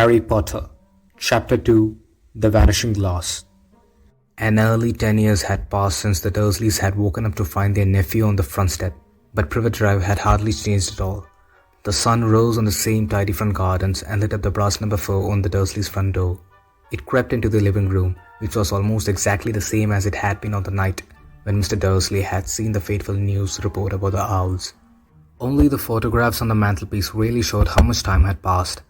Harry Potter, Chapter 2, The Vanishing Glass. An early 10 years had passed since the Dursleys had woken up to find their nephew on the front step, but Privet Drive had hardly changed at all. The sun rose on the same tidy front gardens and lit up the brass number 4 on the Dursleys' front door. It crept into the living room, which was almost exactly the same as it had been on the night when Mr. Dursley had seen the fateful news report about the owls. Only the photographs on the mantelpiece really showed how much time had passed.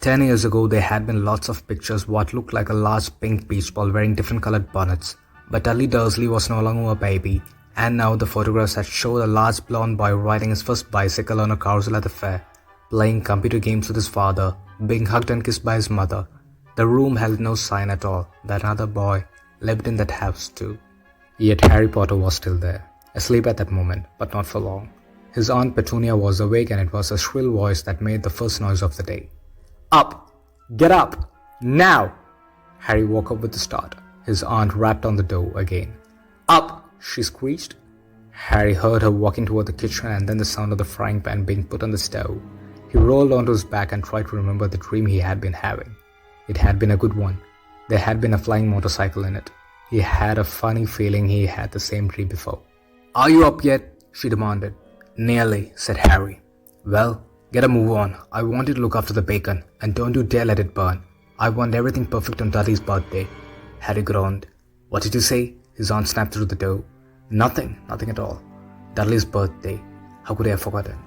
10 years ago, there had been lots of pictures what looked like a large pink beach ball wearing different colored bonnets. But Dudley Dursley was no longer a baby, and now the photographs had showed a large blonde boy riding his first bicycle on a carousel at the fair, playing computer games with his father, being hugged and kissed by his mother. The room held no sign at all that another boy lived in that house too. Yet Harry Potter was still there, asleep at that moment, but not for long. His Aunt Petunia was awake, and it was a shrill voice that made the first noise of the day. Up! Get up! Now! Harry woke up with a start. His aunt rapped on the door again. Up! She screeched. Harry heard her walking toward the kitchen and then the sound of the frying pan being put on the stove. He rolled onto his back and tried to remember the dream he had been having. It had been a good one. There had been a flying motorcycle in it. He had a funny feeling he had the same dream before. Are you up yet? She demanded. Nearly, said Harry. Well, get a move on. I want you to look after the bacon, and don't you dare let it burn. I want everything perfect on Dudley's birthday. Harry groaned. What did you say? His aunt snapped through the door. Nothing at all. Dudley's birthday. How could I have forgotten?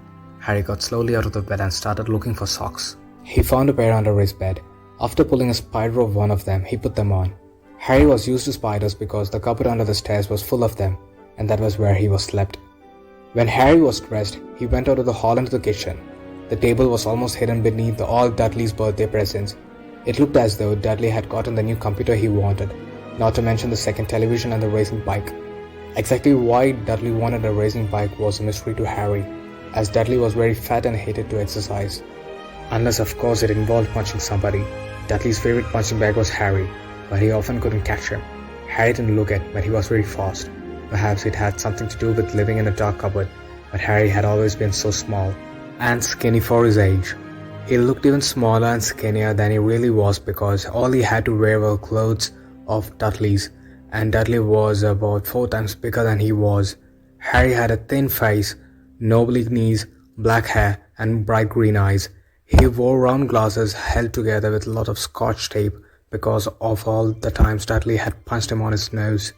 Harry got slowly out of the bed and started looking for socks. He found a pair under his bed. After pulling a spider of one of them, he put them on. Harry was used to spiders because the cupboard under the stairs was full of them, and that was where he was slept. When Harry was dressed, he went out of the hall into the kitchen. The table was almost hidden beneath all Dudley's birthday presents. It looked as though Dudley had gotten the new computer he wanted, not to mention the second television and the racing bike. Exactly why Dudley wanted a racing bike was a mystery to Harry, as Dudley was very fat and hated to exercise. Unless of course it involved punching somebody. Dudley's favorite punching bag was Harry, but he often couldn't catch him. Harry didn't look it, but he was very fast. Perhaps it had something to do with living in a dark cupboard, but Harry had always been so small and skinny for his age. He looked even smaller and skinnier than he really was because all he had to wear were clothes of Dudley's, and Dudley was about 4 times bigger than he was. Harry had a thin face, no oblique knees, black hair, and bright green eyes. He wore round glasses held together with a lot of scotch tape because of all the times Dudley had punched him on his nose.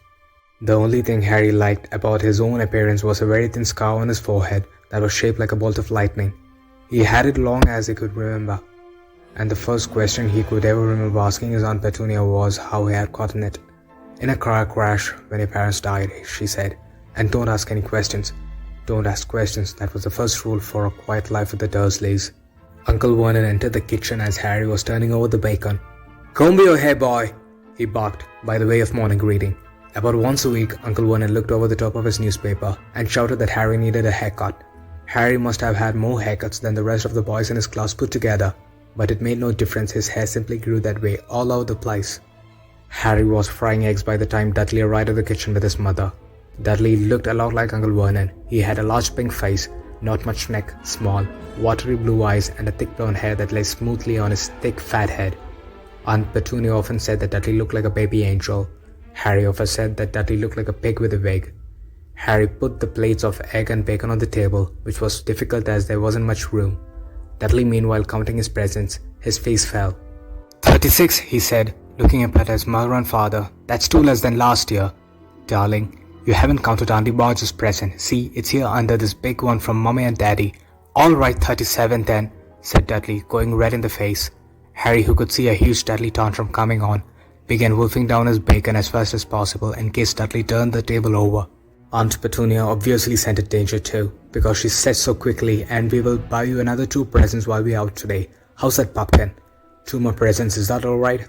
The only thing Harry liked about his own appearance was a very thin scar on his forehead that was shaped like a bolt of lightning. He had it long as he could remember, and the first question he could ever remember asking his Aunt Petunia was how he had gotten it. In a car crash when your parents died, she said, and don't ask any questions. Don't ask questions, that was the first rule for a quiet life with the Dursleys. Uncle Vernon entered the kitchen as Harry was turning over the bacon. Comb your hair, boy, he barked by the way of morning greeting. About once a week, Uncle Vernon looked over the top of his newspaper and shouted that Harry needed a haircut. Harry must have had more haircuts than the rest of the boys in his class put together, but it made no difference, his hair simply grew that way all over the place. Harry was frying eggs by the time Dudley arrived at the kitchen with his mother. Dudley looked a lot like Uncle Vernon. He had a large pink face, not much neck, small, watery blue eyes, and a thick blonde hair that lay smoothly on his thick fat head. Aunt Petunia often said that Dudley looked like a baby angel. Harry often said that Dudley looked like a pig with a wig. Harry put the plates of egg and bacon on the table, which was difficult as there wasn't much room. Dudley meanwhile counting his presents. His face fell. 36, he said, looking up at his mother and father. That's 2 less than last year. Darling, you haven't counted Auntie Marge's present. See, it's here under this big one from Mummy and Daddy. All right, 37 then, said Dudley, going red in the face. Harry, who could see a huge Dudley tantrum coming on, began wolfing down his bacon as fast as possible in case Dudley turned the table over. Aunt Petunia obviously scented danger too, because she said so quickly, and we will buy you another 2 presents while we're out today. How's that, Pumpkin? 2 more presents, is that alright?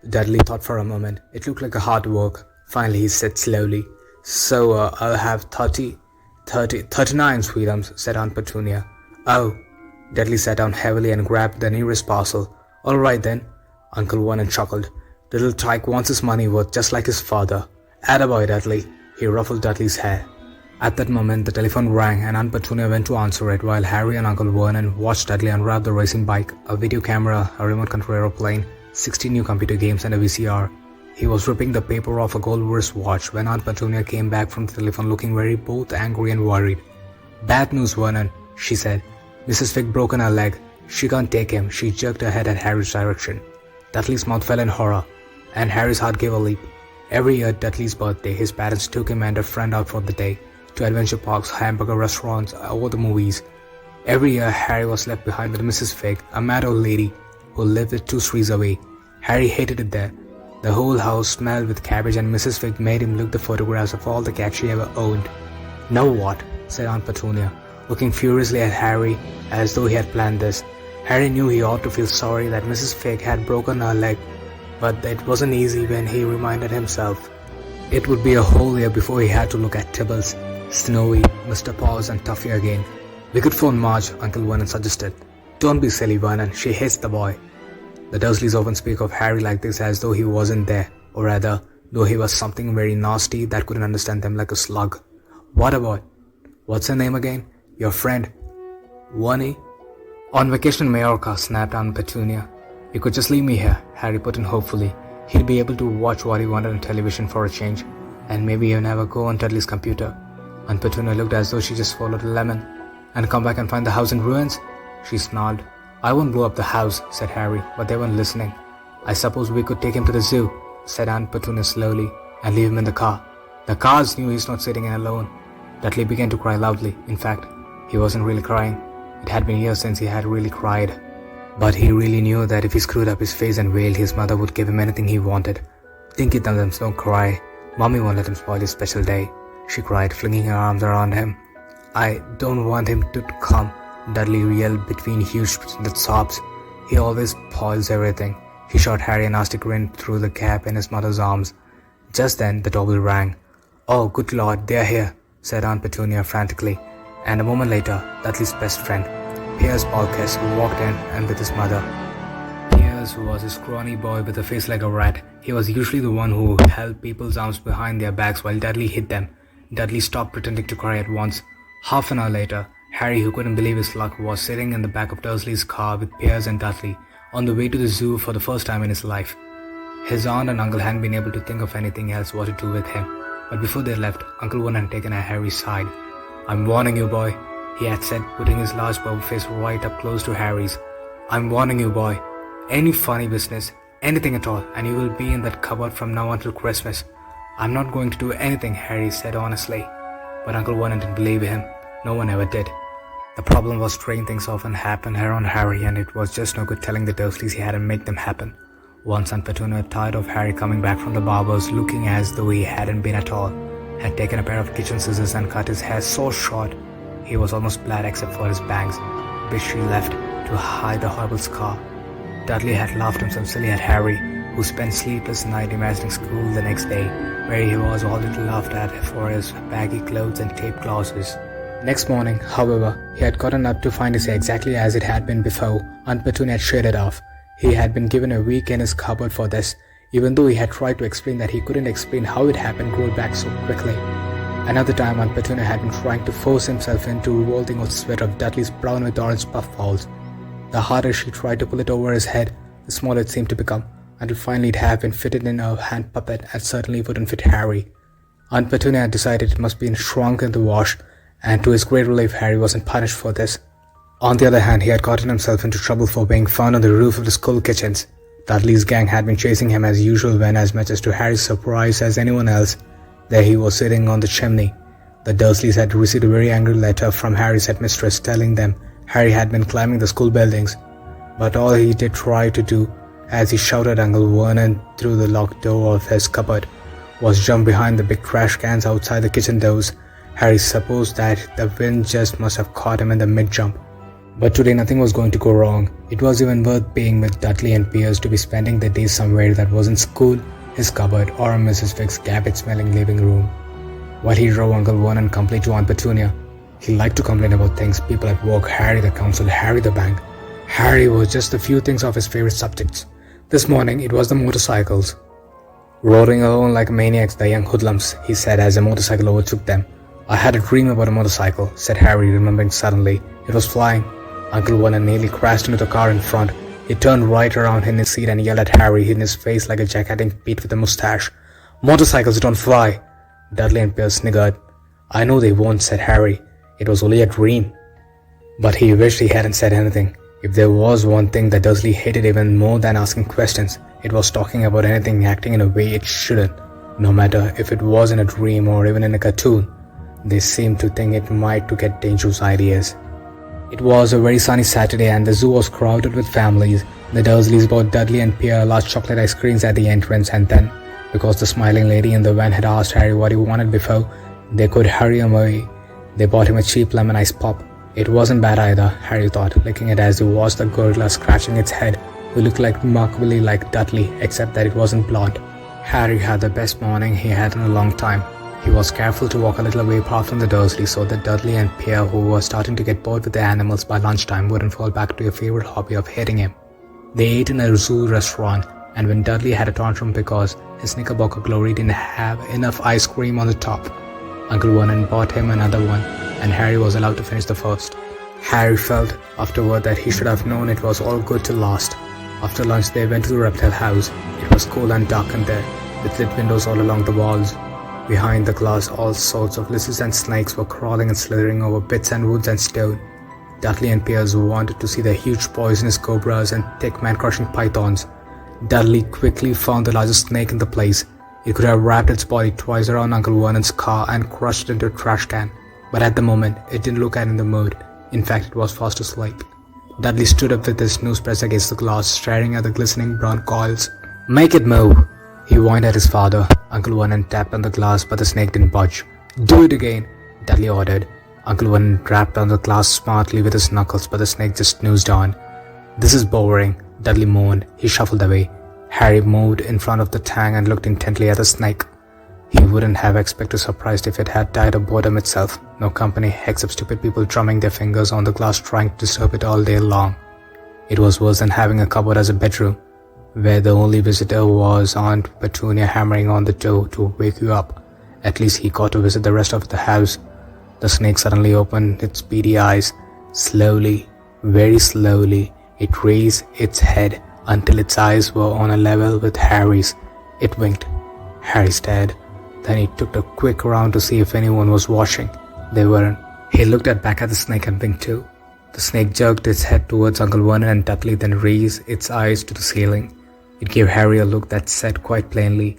Dudley thought for a moment. It looked like a hard work. Finally he said slowly, So, I'll have 39 sweetums, said Aunt Petunia. Oh. Dudley sat down heavily and grabbed the nearest parcel. Alright then. Uncle Vernon chuckled. The little tyke wants his money worth just like his father. Attaboy, Dudley. He ruffled Dudley's hair. At that moment, the telephone rang and Aunt Petunia went to answer it while Harry and Uncle Vernon watched Dudley unwrap the racing bike, a video camera, a remote control aeroplane, 60 new computer games and a VCR. He was ripping the paper off a gold wristwatch when Aunt Petunia came back from the telephone looking very both angry and worried. "Bad news, Vernon," she said. "Mrs. Fig broken her leg. She can't take him." She jerked her head at Harry's direction. Dudley's mouth fell in horror, and Harry's heart gave a leap. Every year at Dudley's birthday, his parents took him and a friend out for the day, to adventure parks, hamburger restaurants, or the movies. Every year, Harry was left behind with Mrs. Fig, a mad old lady who lived 2 streets away. Harry hated it there. The whole house smelled with cabbage and Mrs. Fig made him look the photographs of all the cats she ever owned. "Now what?" said Aunt Petunia, looking furiously at Harry as though he had planned this. Harry knew he ought to feel sorry that Mrs. Fig had broken her leg, but it wasn't easy when he reminded himself. It would be a whole year before he had to look at Tibbles, Snowy, Mr. Paws and Tuffy again. "We could phone Marge," Uncle Vernon suggested. "Don't be silly, Vernon. She hates the boy." The Dursleys often speak of Harry like this as though he wasn't there, or rather, though he was something very nasty that couldn't understand them like a slug. "What about? What's her name again? Your friend? Verney?" "On vacation in Mallorca," snapped Aunt Petunia. "You could just leave me here," Harry put in hopefully. He'd be able to watch what he wanted on television for a change, and maybe he'd never go on Dudley's computer. Aunt Petunia looked as though she just swallowed a lemon. "And come back and find the house in ruins?" She snarled. "I won't blow up the house," said Harry, but they weren't listening. "I suppose we could take him to the zoo," said Aunt Petunia slowly, "and leave him in the car." The cars knew he's not sitting in alone. Dudley began to cry loudly. In fact, he wasn't really crying. It had been years since he had really cried. But he really knew that if he screwed up his face and wailed, his mother would give him anything he wanted. "Dinky Dum-Dums, don't cry. Mommy won't let him spoil his special day," she cried, flinging her arms around him. "I don't want him to come," Dudley yelled between huge sobs. "He always spoils everything." He shot Harry a nasty grin through the gap in his mother's arms. Just then, the doorbell rang. "Oh, good Lord, they're here," said Aunt Petunia frantically. And a moment later, Dudley's best friend, Piers Balkes, walked in and with his mother. Piers was a scrawny boy with a face like a rat. He was usually the one who held people's arms behind their backs while Dudley hit them. Dudley stopped pretending to cry at once. Half an hour later, Harry, who couldn't believe his luck, was sitting in the back of Dursley's car with Piers and Dudley, on the way to the zoo for the first time in his life. His aunt and uncle hadn't been able to think of anything else what to do with him, but before they left, Uncle Vernon had taken Harry's side. "I'm warning you, boy," he had said, putting his large purple face right up close to Harry's. "I'm warning you, boy. Any funny business, anything at all, and you will be in that cupboard from now until Christmas." "I'm not going to do anything," Harry said honestly. But Uncle Vernon didn't believe him. No one ever did. The problem was strange things often happened around Harry, and it was just no good telling the Dursleys he hadn't made them happen. Once Aunt Petunia, tired of Harry coming back from the barber's looking as though he hadn't been at all, had taken a pair of kitchen scissors and cut his hair so short he was almost black except for his bangs, which she left to hide the horrible scar. Dudley had laughed himself silly at Harry, who spent sleepless night imagining school the next day, where he was already laughed at for his baggy clothes and taped glasses. Next morning, however, he had gotten up to find his hair exactly as it had been before. Aunt Petunia had shaded off. He had been given a week in his cupboard for this, even though he had tried to explain that he couldn't explain how it happened grew back so quickly. Another time, Aunt Petunia had been trying to force himself into revolting with sweat of Dudley's brown with orange puffballs. The harder she tried to pull it over his head, the smaller it seemed to become, until finally it had been fitted in a hand puppet and certainly wouldn't fit Harry. Aunt Petunia had decided it must be shrunk in the wash, and to his great relief, Harry wasn't punished for this. On the other hand, he had gotten himself into trouble for being found on the roof of the school kitchens. Dudley's gang had been chasing him as usual when, as much as to Harry's surprise as anyone else, there he was sitting on the chimney. The Dursleys had received a very angry letter from Harry's headmistress telling them Harry had been climbing the school buildings, but all he did try to do, as he shouted Uncle Vernon through the locked door of his cupboard, was jump behind the big trash cans outside the kitchen doors. Harry supposed that the wind just must have caught him in the mid-jump. But today nothing was going to go wrong. It was even worth being with Dudley and Piers to be spending the day somewhere that wasn't school, his cupboard, or Mrs. Fig's cabbage-smelling living room. While he drove, Uncle Vernon complained to Aunt Petunia. He liked to complain about things, people at work, Harry the council, Harry the bank. Harry was just a few things of his favorite subjects. This morning it was the motorcycles. "Roaring along like maniacs, the young hoodlums," he said as a motorcycle overtook them. "I had a dream about a motorcycle," said Harry, remembering suddenly. "It was flying. Uncle Vernon nearly crashed into the car in front. He turned right around in his seat and yelled at Harry in his face like a jacketing Pete with a mustache. "Motorcycles don't fly!" Dudley and Pierce sniggered. "I know they won't," said Harry. "It was only a dream." But he wished he hadn't said anything. If there was one thing that Dursley hated even more than asking questions, it was talking about anything acting in a way it shouldn't, no matter if it was in a dream or even in a cartoon. They seemed to think it might to get dangerous ideas. It was a very sunny Saturday and the zoo was crowded with families. The Dursleys bought Dudley and Pierre large chocolate ice creams at the entrance, and then, because the smiling lady in the van had asked Harry what he wanted before they could hurry him away, they bought him a cheap lemon ice pop. It wasn't bad either, Harry thought, licking it as he watched the gorilla scratching its head, who looked remarkably like Dudley, except that it wasn't blonde. Harry had the best morning he had in a long time. He was careful to walk a little way apart from the Dursleys so that Dudley and Pierre, who were starting to get bored with the animals by lunchtime, wouldn't fall back to their favorite hobby of hating him. They ate in a zoo restaurant, and when Dudley had a tantrum because his Knickerbocker Glory didn't have enough ice cream on the top, Uncle Vernon bought him another one, and Harry was allowed to finish the first. Harry felt afterward that he should have known it was all good to last. After lunch they went to the reptile house. It was cool and dark in there, with lit windows all along the walls. Behind the glass all sorts of lizards and snakes were crawling and slithering over bits and woods and stone. Dudley and Pierce wanted to see the huge poisonous cobras and thick man-crushing pythons. Dudley quickly found the largest snake in the place. It could have wrapped its body twice around Uncle Vernon's car and crushed it into a trash can, but at the moment it didn't look in the mood. In fact, it was fast asleep. Dudley stood up with his nose pressed against the glass, staring at the glistening brown coils. "Make it move," he whined at his father. Uncle Vernon tapped on the glass, but the snake didn't budge. "Do it again," Dudley ordered. Uncle Vernon rapped on the glass smartly with his knuckles, but the snake just snoozed on. "This is boring," Dudley moaned. He shuffled away. Harry moved in front of the tank and looked intently at the snake. He wouldn't have expected surprised if it had died of boredom itself. No company except stupid people drumming their fingers on the glass trying to disturb it all day long. It was worse than having a cupboard as a bedroom, where the only visitor was Aunt Petunia hammering on the door to wake you up. At least he got to visit the rest of the house. The snake suddenly opened its beady eyes. Slowly, very slowly, it raised its head until its eyes were on a level with Harry's. It winked. Harry stared. Then he took a quick round to see if anyone was watching. They weren't. He looked back at the snake and winked too. The snake jerked its head towards Uncle Vernon and Dudley, then raised its eyes to the ceiling. It gave Harry a look that said quite plainly,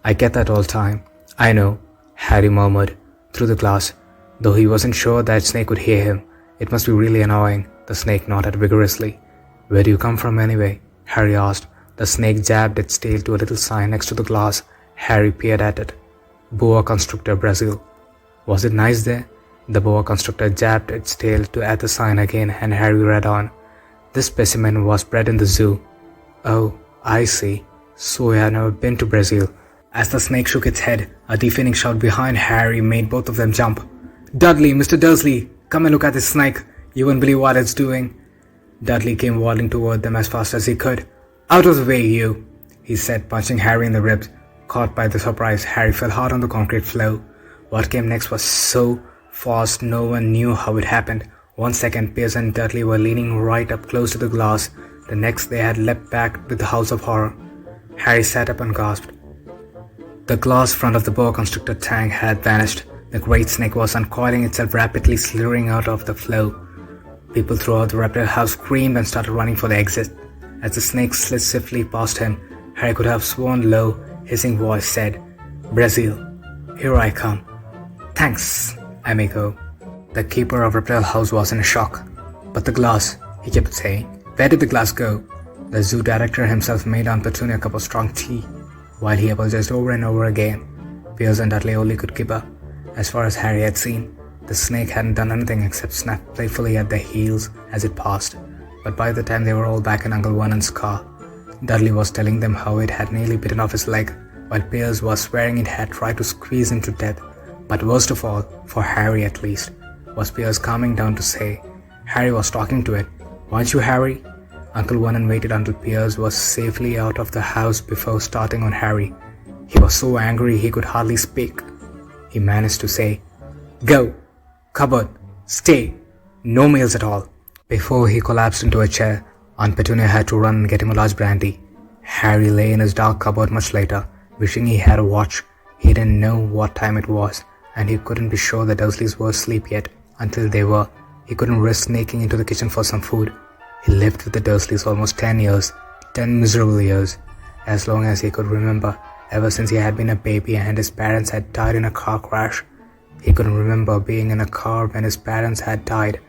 "I get that all time." "I know," Harry murmured through the glass, though he wasn't sure that snake would hear him. "It must be really annoying." The snake nodded vigorously. "Where do you come from anyway?" Harry asked. The snake jabbed its tail to a little sign next to the glass. Harry peered at it. "Boa Constrictor, Brazil." "Was it nice there?" The boa constrictor jabbed its tail at the sign again, and Harry read on. "This specimen was bred in the zoo." "Oh, I see. So you have never been to Brazil." As the snake shook its head, a deafening shout behind Harry made both of them jump. "Dudley, Mr. Dursley, come and look at this snake. You won't believe what it's doing." Dudley came waddling toward them as fast as he could. "Out of the way, you," he said, punching Harry in the ribs. Caught by the surprise, Harry fell hard on the concrete floor. What came next was so fast no one knew how it happened. 1 second, Pierce and Dudley were leaning right up close to the glass. The next they had leapt back with the house of horror. Harry sat up and gasped. The glass front of the boa constrictor tank had vanished. The great snake was uncoiling itself, rapidly slithering out of the floor. People throughout the reptile house screamed and started running for the exit. As the snake slid swiftly past him, Harry could have sworn low, hissing voice said, "Brazil, here I come." "Thanks, amigo." The keeper of Reptile House was in a shock. "But the glass," he kept saying. "Where did the glass go?" The zoo director himself made Aunt Petunia a cup of strong tea, while he apologized over and over again. Pierce and Dudley only could keep up. As far as Harry had seen, the snake hadn't done anything except snap playfully at their heels as it passed. But by the time they were all back in Uncle Vernon's car, Dudley was telling them how it had nearly bitten off his leg, while Pierce was swearing it had tried to squeeze him to death. But worst of all, for Harry at least, was Pierce calming down to say, Harry was talking to it. "Weren't you, Harry?" Uncle Vernon waited until Pierce was safely out of the house before starting on Harry. He was so angry he could hardly speak. He managed to say, Go! Cupboard! Stay! No meals at all! Before he collapsed into a chair, Aunt Petunia had to run and get him a large brandy. Harry lay in his dark cupboard much later, wishing he had a watch. He didn't know what time it was, and he couldn't be sure the Dursleys were asleep yet. Until they were, he couldn't risk sneaking into the kitchen for some food. He lived with the Dursleys almost 10 years, 10 miserable years, as long as he could remember, ever since he had been a baby and his parents had died in a car crash. He couldn't remember being in a car when his parents had died.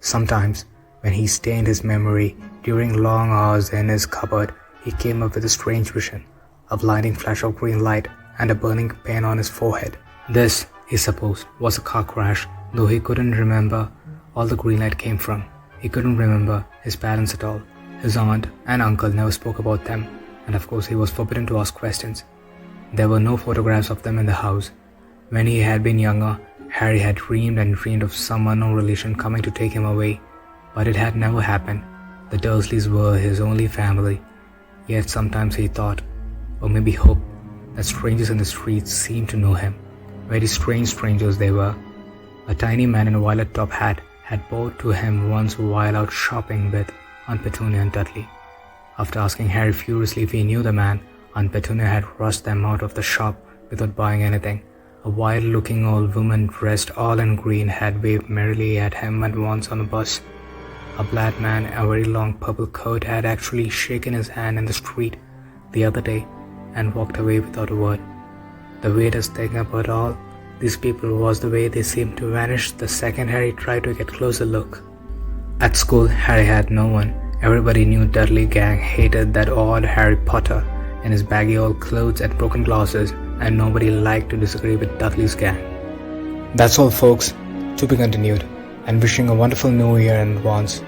Sometimes, when he stained his memory during long hours in his cupboard, he came up with a strange vision, a blinding flash of green light and a burning pain on his forehead. This, he supposed, was a car crash, though he couldn't remember all the green light came from. He couldn't remember his parents at all. His aunt and uncle never spoke about them, and of course he was forbidden to ask questions. There were no photographs of them in the house. When he had been younger, Harry had dreamed and dreamed of some unknown relation coming to take him away, but it had never happened. The Dursleys were his only family, yet sometimes he thought, or maybe hoped, that strangers in the streets seemed to know him. Very strange strangers they were. A tiny man in a violet top hat had bowed to him once while out shopping with Aunt Petunia and Dudley. After asking Harry furiously if he knew the man, Aunt Petunia had rushed them out of the shop without buying anything. A wild-looking old woman dressed all in green had waved merrily at him and once on a bus. A black man in a very long purple coat had actually shaken his hand in the street the other day and walked away without a word. The weirdest thing about all these people was the way they seemed to vanish the second Harry tried to get a closer look. At school, Harry had no one. Everybody knew Dudley gang hated that odd Harry Potter in his baggy old clothes and broken glasses, and nobody liked to disagree with Dudley's gang. That's all folks, to be continued, and wishing a wonderful new year in advance.